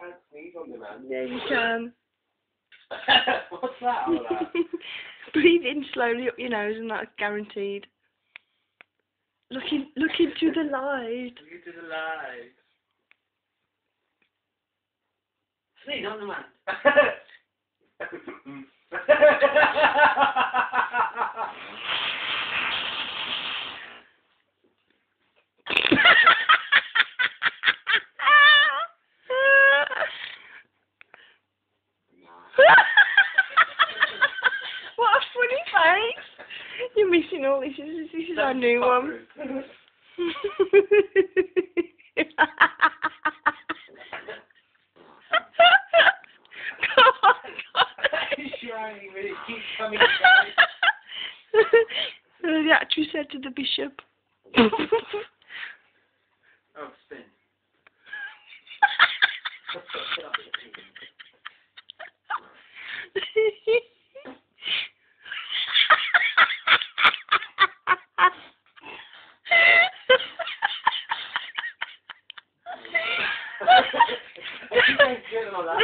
can't sneeze on the man. Yeah, you can. What's that all about? Breathe in slowly up your nose, and that's guaranteed. Look into the light. Look into the light. Sneeze on the man. What a funny face! You're missing all this. This is our new one. Come on, He's shining, but it keeps coming the actress said to the bishop. Oh, spin. I think I'm good on that.